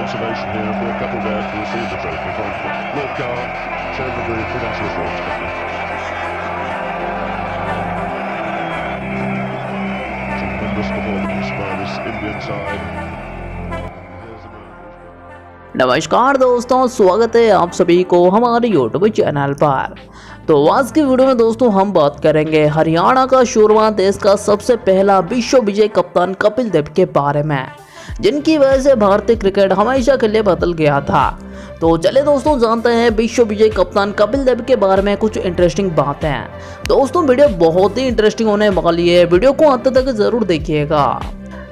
consolation here for a couple there to receive the trophy from Lord Carr, chairman of the Prudential Sports Company. Tremendous performance by this Indian side. नमस्कार दोस्तों, स्वागत है आप सभी को हमारे YouTube channel पर। तो आज की वीडियो में दोस्तों हम बात करेंगे हरियाणा का शूरवीर देश का सबसे पहला विश्व विजयी कप्तान कपिल देव के बारे में, जिनकी वजह से भारतीय क्रिकेट हमेशा के लिए बदल गया था। तो चले दोस्तों जानते हैं विश्व विजयी कप्तान कपिल देव के बारे में कुछ इंटरेस्टिंग बातें। दोस्तों वीडियो बहुत ही इंटरेस्टिंग होने वाली है, वीडियो को अंत तक जरूर देखिएगा।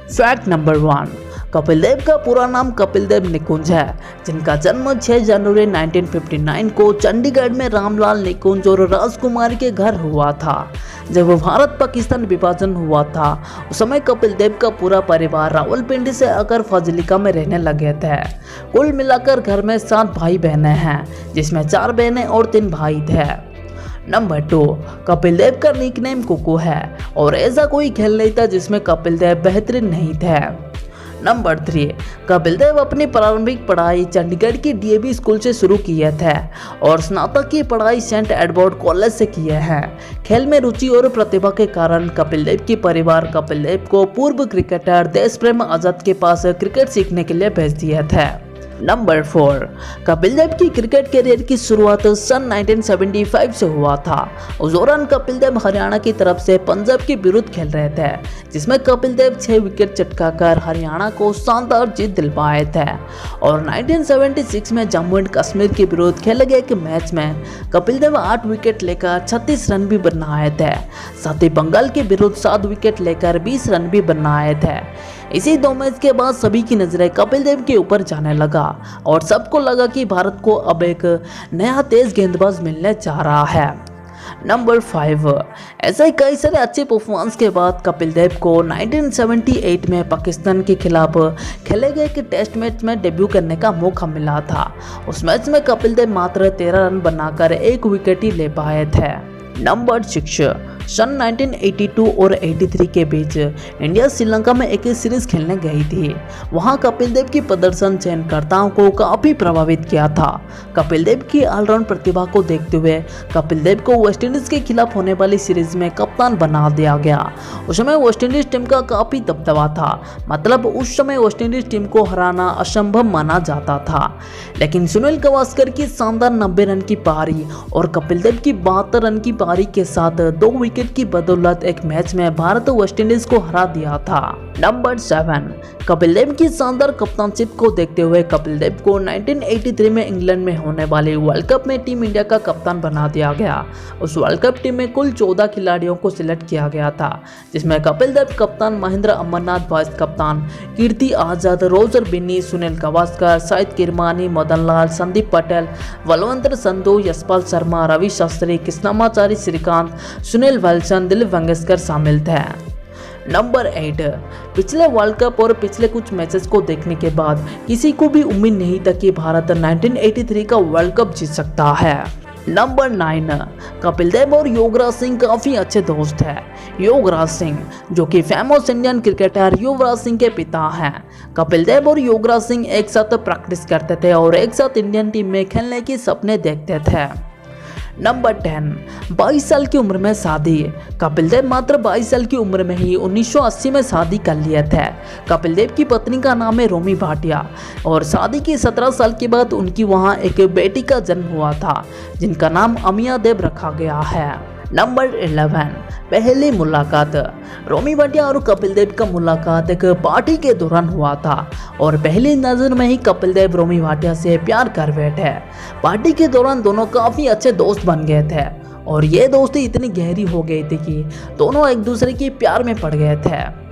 फैक्ट नंबर 1, कपिल देव का पूरा नाम कपिल देव निकुंज है, जिनका जन्म 6 जनवरी 1959 को चंडीगढ़ में रामलाल निकुंज और राजकुमारी के घर हुआ था। जब भारत पाकिस्तान विभाजन हुआ था उस समय कपिल देव का पूरा परिवार रावलपिंडी से आकर फाजिलिका में रहने लगे थे। कुल मिलाकर घर में 7 भाई बहनें हैं, जिसमें 4 बहनें और 3 भाई थे। नंबर 2, कपिल देव का निकनेम कुकू है और ऐसा कोई खेल नहीं था जिसमें कपिल देव बेहतरीन नहीं थे। नंबर 3, कपिल देव अपनी प्रारंभिक पढ़ाई चंडीगढ़ की डीएवी स्कूल से शुरू किए थे और स्नातक की पढ़ाई सेंट एडवर्ड कॉलेज से किए हैं। खेल में रुचि और प्रतिभा के कारण कपिल देव की परिवार कपिल देव को पूर्व क्रिकेटर देशप्रेम आजाद के पास क्रिकेट सीखने के लिए भेज दिए थे। नंबर 4, कपिल देव की क्रिकेट करियर की शुरुआत सन 1975 से हुआ था। उस दौरान कपिल देव हरियाणा की तरफ से पंजाब के विरुद्ध खेल रहे थे, जिसमें कपिल देव 6 विकेट चटकाकर हरियाणा को शानदार जीत दिलवाए थे। और 1976 में जम्मू एंड कश्मीर के विरुद्ध खेले गए एक मैच में कपिल देव 8 विकेट लेकर 36 रन भी बनाए थे। साथ ही बंगाल के विरुद्ध 7 विकेट लेकर 20 रन भी बनाए थे। इसी 2 मैच के बाद सभी की नजरें कपिल देव के ऊपर जाने लगा और सबको लगा कि भारत को अब एक नया तेज गेंदबाज मिलने जा रहा है। नंबर 5, ऐसे ही कई सारे अच्छे परफॉर्मेंस के बाद कपिल देव को 1978 में पाकिस्तान के खिलाफ खेले गए एक टेस्ट मैच में डेब्यू करने का मौका मिला था। उस मैच में कपिल देव मात्र 13 रन बनाकर 1 विकेट ही ले पाए थे। नंबर 6, सन 1982 और 83 के बीच इंडिया श्रीलंका में एक सीरीज खेलने गई थी। वहां कपिल देव की प्रदर्शन चयनकर्ताओं को काफ़ी प्रभावित किया था। कपिल देव की ऑलराउंड प्रतिभा को देखते हुए कपिल देव को वेस्टइंडीज के खिलाफ होने वाली सीरीज में कप्तान बना दिया गया। उस समय वेस्टइंडीज टीम का काफ़ी दबदबा था, मतलब उस समय वेस्टइंडीज टीम को हराना असंभव माना जाता था। लेकिन सुनील गावस्कर की शानदार 90 रन की पारी और कपिल देव की 72 रन की पारी के साथ 2 विकेट की बदौलत एक मैच में भारत वेस्टइंडीज को हरा दिया था। नंबर 7, कपिल देव की शानदार कप्तानशिप को देखते हुए कपिल देव को 1983 में इंग्लैंड में होने वाले वर्ल्ड कप में टीम इंडिया का कप्तान बना दिया गया। उस वर्ल्ड कप टीम में कुल 14 खिलाड़ियों को सिलेक्ट किया गया था, जिसमें कपिल देव कप्तान, महेंद्र अमरनाथ वाइस कप्तान, कीर्ति आजाद, रोजर बिन्नी, सुनील गावस्कर, शाहिद किरमानी, मदन लाल, संदीप पटेल, बलवंत संधू, यशपाल शर्मा, रवि शास्त्री, कृष्णमाचारी श्रीकांत, सुनील वेल्सन, दिलीप वेंगसरकर शामिल थे। नंबर 8, पिछले वर्ल्ड कप और पिछले कुछ मैचेस को देखने के बाद किसी को भी उम्मीद नहीं था कि भारत 1983 का वर्ल्ड कप जीत सकता है। नंबर 9, कपिल देव और युवराज सिंह काफ़ी अच्छे दोस्त हैं। युवराज सिंह जो कि famous Indian cricketer Yuvraj Singh के पिता हैं। कपिल देव और युवराज सिंह एक साथ प्रैक्टिस करते थे और एक साथ इंडियन टीम में खेलने के सपने देखते थे। नंबर 10, 22 साल की उम्र में शादी। कपिल देव मात्र 22 साल की उम्र में ही 1980 में शादी कर लिए थे। कपिल देव की पत्नी का नाम है रोमी भाटिया और शादी के 17 साल के बाद उनकी वहां एक बेटी का जन्म हुआ था, जिनका नाम अमिया देव रखा गया है। नंबर 11, पहली मुलाकात। रोमी भाटिया और कपिल देव का मुलाकात एक पार्टी के दौरान हुआ था और पहली नज़र में ही कपिल देव रोमी भाटिया से प्यार कर बैठे। पार्टी के दौरान दोनों काफ़ी अच्छे दोस्त बन गए थे और ये दोस्ती इतनी गहरी हो गई थी कि दोनों एक दूसरे के प्यार में पड़ गए थे।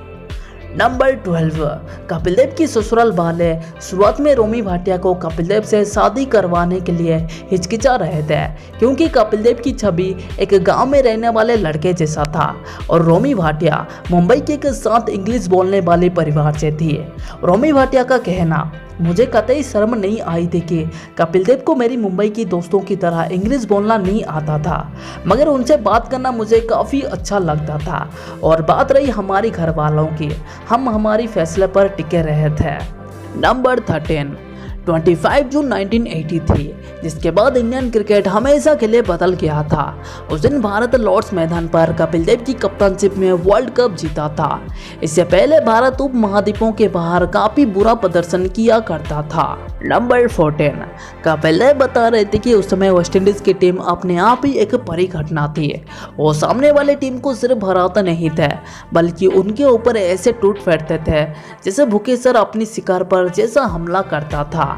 नंबर 12, कपिल देव की ससुराल वाले शुरुआत में रोमी भाटिया को कपिल देव से शादी करवाने के लिए हिचकिचा रहे थे, क्योंकि कपिल देव की छवि एक गांव में रहने वाले लड़के जैसा था और रोमी भाटिया मुंबई के एक साथ इंग्लिश बोलने वाले परिवार से थी। रोमी भाटिया का कहना, मुझे कतई शर्म नहीं आई थी कि कपिल देव को मेरी मुंबई की दोस्तों की तरह इंग्लिश बोलना नहीं आता था, मगर उनसे बात करना मुझे काफ़ी अच्छा लगता था। और बात रही हमारी घर वालों की, हम हमारी फैसले पर टिके रहे थे। नंबर 13, 25 जून 1980 थी, जिसके बाद इंडियन क्रिकेट हमेशा के लिए बदल गया था। उस दिन भारत लॉर्ड्स मैदान पर कपिल देव की कप्तानशिप में वर्ल्ड कप जीता था। इससे पहले भारत उप महाद्वीपों के बाहर काफी बुरा प्रदर्शन किया करता था। नंबर 14, कपिल देव बता रहे थे कि उस समय वेस्टइंडीज की टीम अपने आप ही एक परिघटना थी। वो सामने वाली टीम को सिर्फ हराते नहीं थे, बल्कि उनके ऊपर ऐसे टूट फैटते थे जैसे भूखे सर अपनी शिकार पर जैसा हमला करता था।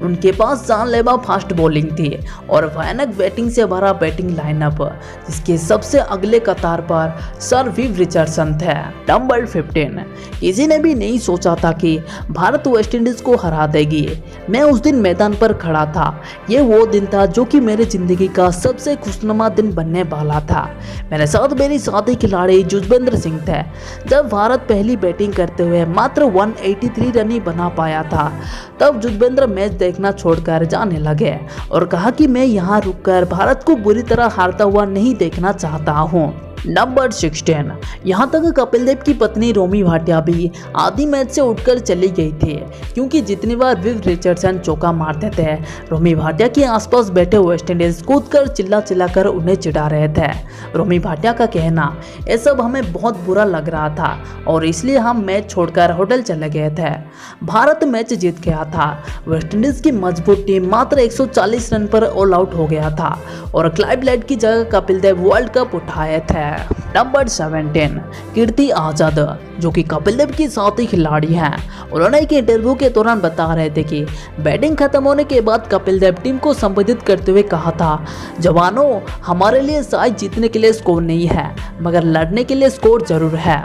उनके पास जानलेवा फास्ट बॉलिंग थी और भयानक बैटिंग से भरा बैटिंग लाइनअप, जिसके सबसे अगले कतार पर सर विव रिचर्डसन थे। नंबर 15, किसी ने भी नहीं सोचा था कि भारत वेस्टइंडीज को हरा देगी। मैं उस दिन मैदान पर खड़ा था। ये वो दिन था जो कि मेरी जिंदगी का सबसे खुशनुमा दिन बनने वाला था। मेरे साथ मेरी साथी खिलाड़ी युजवेंद्र सिंह थे। जब भारत पहली बैटिंग करते हुए मात्र 183 रन ही बना पाया था, तब युजवेंद्र मैच देखना छोड़कर जाने लगे और कहा कि मैं यहाँ रुककर भारत को बुरी तरह हारता हुआ नहीं देखना चाहता हूँ। नंबर 16, यहाँ तक कपिल देव की पत्नी रोमी भाटिया भी आधी मैच से उठकर चली गई थी, क्योंकि जितनी बार विव रिचर्डसन चौका मारते थे, रोमी भाटिया के आसपास बैठे वेस्टइंडीज कूदकर चिल्ला चिल्लाकर उन्हें चिढ़ा रहे थे। रोमी भाटिया का कहना, ये सब हमें बहुत बुरा लग रहा था और इसलिए हम मैच छोड़कर होटल चले गए थे। भारत मैच जीत गया था। वेस्टइंडीज की मजबूत टीम मात्र 140 रन पर ऑल आउट हो गया था और क्लाइव लाइट की जगह कपिल देव वर्ल्ड कप उठाए थे। नंबर 17, कीर्ति आजाद, जो कि कपिल देव की साथी खिलाड़ी हैं। उन्होंने एक इंटरव्यू के दौरान बता रहे थे कि बैटिंग खत्म होने के बाद कपिल देव टीम को संबोधित करते हुए कहा था, जवानों, हमारे लिए शायद जीतने के लिए स्कोर नहीं है, मगर लड़ने के लिए स्कोर जरूर है।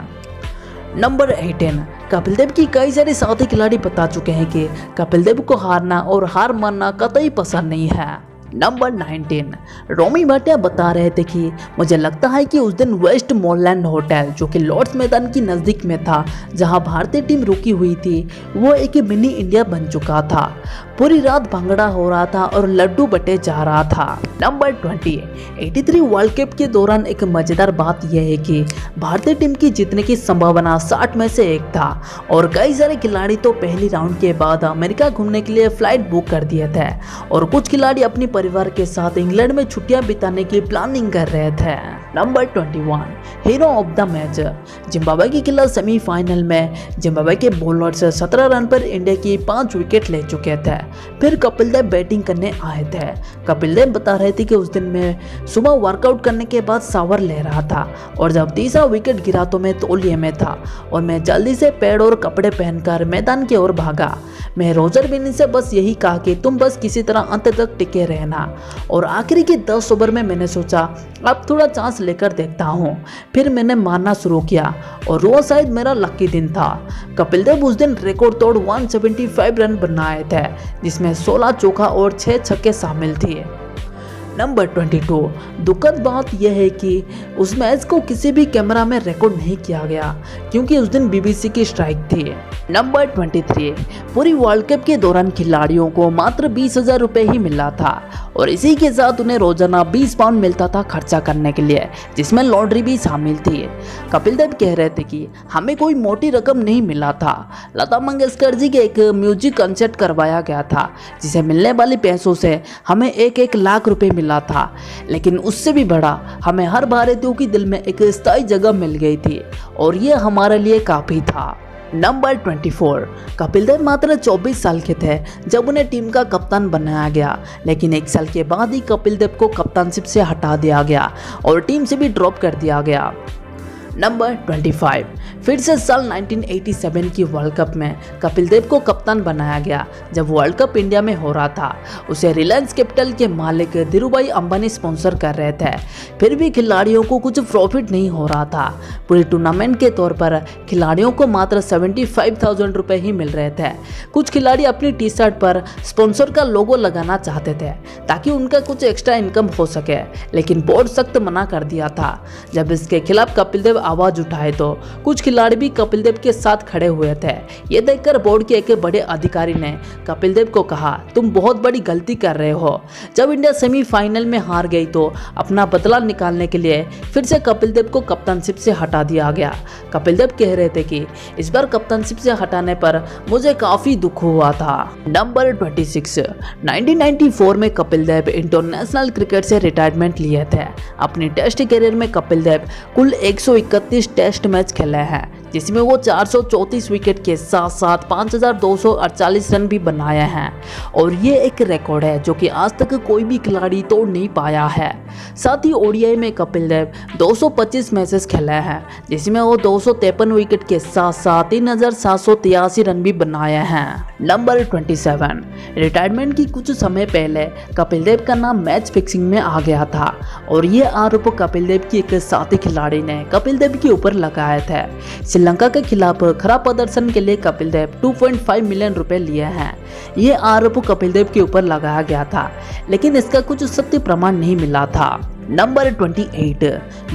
नंबर 18, कपिल देव की कई सारे साथी खिलाड़ी बता चुके हैं कि कपिल देव को हारना और हार मानना कतई पसंद नहीं है। नंबर 19, रोमी भाटिया बता रहे थे कि मुझे लगता है कि उस दिन वेस्ट मोरलैंड होटल, जो कि लॉर्ड्स मैदान की नज़दीक में था, जहां भारतीय टीम रुकी हुई थी, वो एक मिनी इंडिया बन चुका था। पूरी रात भंगड़ा हो रहा था और लड्डू बटे जा रहा था। नंबर 20, 83 वर्ल्ड कप के दौरान एक मज़ेदार बात यह है कि भारतीय टीम की जीतने की संभावना 60 में से 1 था और कई सारे खिलाड़ी तो पहली राउंड के बाद अमेरिका घूमने के लिए फ्लाइट बुक कर दिए थे और कुछ खिलाड़ी अपनी परिवार के साथ इंग्लैंड में छुट्टियां बिताने की प्लानिंग कर रहे थे। Number 21, hero of the match, Zimbabwe के खिलाफ सेमीफाइनल में जिम्बाब्वे के बॉलर्स 17 रन पर इंडिया की 5 विकेट ले चुके थे। फिर कपिल देव बैटिंग करने आए थे। कपिल देव बता रहे थे कि उस दिन मैं सुबह वर्कआउट करने के बाद शावर ले रहा था और जब तीसरा विकेट गिरा तो मैं तौलिए में था और मैं जल्दी से पैड और कपड़े पहनकर मैदान की ओर भागा। मैं रोजर बिन्नी से बस यही कहा कि तुम बस किसी तरह अंत तक टिके रहना और आखिरी के 10 ओवर में मैंने सोचा अब थोड़ा चांस लेकर देखता हूँ। फिर मैंने मारना शुरू किया और वो शायद मेरा लकी दिन था। कपिल देव उस दिन रिकॉर्ड तोड़ 175 रन बनाए थे, जिसमें 16 चौका और 6 छक्के शामिल थे। नंबर 22, दुखद बात यह है कि उस मैच को किसी भी कैमरा में रिकॉर्ड नहीं किया गया क्योंकि उस दिन बीबीसी की स्ट्राइक थी। नंबर 23, पूरी वर्ल्ड कप के दौरान खिलाड़ियों को मात्र 20,000 रुपये ही मिला था और इसी के साथ उन्हें रोजाना 20 पाउंड मिलता था खर्चा करने के लिए, जिसमें लॉटरी भी शामिल थी। कपिल देव कह रहे थे कि हमें कोई मोटी रकम नहीं मिला था। लता मंगेशकर जी के एक म्यूजिक कंसर्ट करवाया गया था, जिसे मिलने वाले पैसों से हमें 1-1 लाख रुपए मिला था, लेकिन उससे भी बड़ा हमें हर भारतीयों की दिल में एक स्थायी जगह मिल गई थी और ये हमारे लिए काफ़ी था। नंबर 24, कपिल देव मात्र 24 साल के थे जब उन्हें टीम का कप्तान बनाया गया, लेकिन 1 साल के बाद ही कपिल देव को कप्तानशिप से हटा दिया गया और टीम से भी ड्रॉप कर दिया गया। नंबर 25, फिर से साल 1987 की वर्ल्ड कप में कपिल देव को कप्तान बनाया गया जब वर्ल्ड कप इंडिया में हो रहा था। उसे रिलायंस कैपिटल के मालिक धीरूभाई अंबानी स्पॉन्सर कर रहे थे। फिर भी खिलाड़ियों को कुछ प्रॉफिट नहीं हो रहा था। पूरे टूर्नामेंट के तौर पर खिलाड़ियों को मात्र 75,000 रुपये ही मिल रहे थे। कुछ खिलाड़ी अपनी टी शर्ट पर स्पॉन्सर का लोगो लगाना चाहते थे ताकि उनका कुछ एक्स्ट्रा इनकम हो सके, लेकिन बोर्ड सख्त मना कर दिया था। जब इसके खिलाफ कपिल देव आवाज उठाए तो कुछ खिलाड़ी भी कपिल देव के साथ खड़े हुए थे। ये देखकर बोर्ड के एक बड़े अधिकारी ने कपिल देव को कहा, तुम बहुत बड़ी गलती कर रहे हो। जब इंडिया सेमीफाइनल में हार गई तो अपना बदला निकालने के लिए फिर से कपिल देव को कप्तानशिप से हटा दिया गया। कपिल देव कह रहे थे कि इस बार कप्तानशिप से हटाने पर मुझे काफी दुख हुआ था। नंबर 26, 1994 में कपिल देव इंटरनेशनल क्रिकेट से रिटायरमेंट लिए थे। अपनी टेस्ट करियर में कपिल देव कुल 131 टेस्ट मैच खेले हैं, जिसमें वो 434 विकेट के साथ साथ 5248 रन भी बनाए हैं और ये एक रिकॉर्ड है जो कि आज तक कोई भी खिलाड़ी तोड़ नहीं पाया है। साथ ही ओडीआई में कपिल देव 225 मैचेस खेले हैं, जिसमें वो 253 विकेट के साथ साथ 3783 रन भी बनाए हैं। नंबर 27, रिटायरमेंट की कुछ समय पहले कपिल देव का नाम मैच फिक्सिंग में आ गया था और ये आरोप कपिल देव की एक साथी खिलाड़ी ने कपिल देव के ऊपर लगाए थे। श्रीलंका के खिलाफ खराब प्रदर्शन के लिए कपिल देव 2.5 मिलियन रुपए लिए हैं। ये आरोप कपिल देव के ऊपर लगाया गया था, लेकिन इसका कुछ सत्य प्रमाण नहीं मिला था। नंबर 28,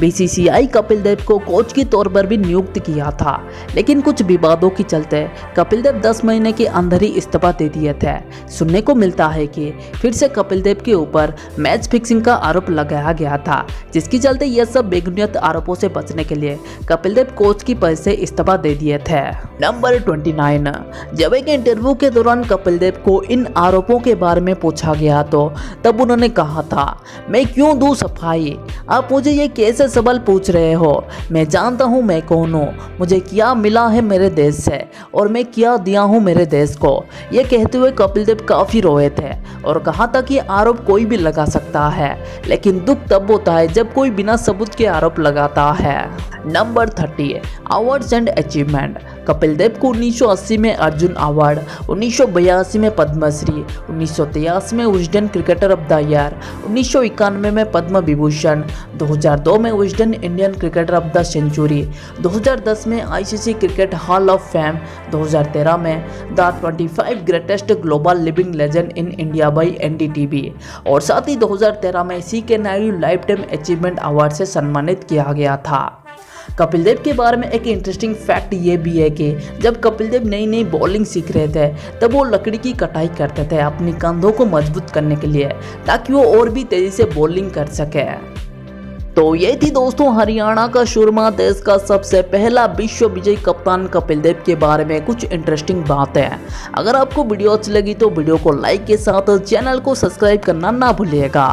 बीसीसीआई कपिल देव को कोच के तौर पर भी नियुक्त किया था, लेकिन कुछ विवादों के चलते कपिल देव 10 महीने के अंदर ही इस्तीफा दे दिए थे। सुनने को मिलता है कि फिर से कपिल देव के ऊपर मैच फिक्सिंग का आरोप लगाया गया था, जिसके चलते यह सब बेबुनियाद आरोपों से बचने के लिए कपिल देव कोच की पद से इस्तीफा दे दिए थे। नंबर 29, जब एक इंटरव्यू के दौरान कपिल देव को इन आरोपों के बारे में पूछा गया तो तब उन्होंने कहा था, मैं क्यों दूं भाई, आप मुझे ये कैसे सवाल पूछ रहे हो? मैं जानता हूँ मैं कौन हूँ, मुझे क्या मिला है मेरे देश से और मैं क्या दिया हूँ मेरे देश को। ये कहते हुए कपिल देव काफ़ी रोए थे और कहा था कि आरोप कोई भी लगा सकता है, लेकिन दुख तब होता है जब कोई बिना सबूत के आरोप लगाता है। Number 30, awards and achievement. Kapil Dev को 1980 में अर्जुन अवार्ड, 1982 में पद्मश्री, 1983 में Wisden cricketer of the year, 1991 में पद्म विभूषण, 2002 में Wisden Indian cricketer of the century, 2010 में ICC cricket hall of fame, 2013 में the 25 greatest global living legend in India by NDTV और साथ ही 2013 में CK Nayudu lifetime achievement award से सम्मानित किया गया था। कपिल देव के बारे में एक इंटरेस्टिंग फैक्ट ये भी है कि जब कपिल देव नई नई बॉलिंग सीख रहे थे तब वो लकड़ी की कटाई करते थे अपनी कंधों को मजबूत करने के लिए, ताकि वो और भी तेजी से बॉलिंग कर सके। तो ये थी दोस्तों हरियाणा का शूरमा, देश का सबसे पहला विश्व विजयी कप्तान कपिल देव के बारे में कुछ इंटरेस्टिंग बातें हैं। अगर आपको वीडियो अच्छी लगी तो वीडियो को लाइक के साथ चैनल को सब्सक्राइब करना ना भूलिएगा।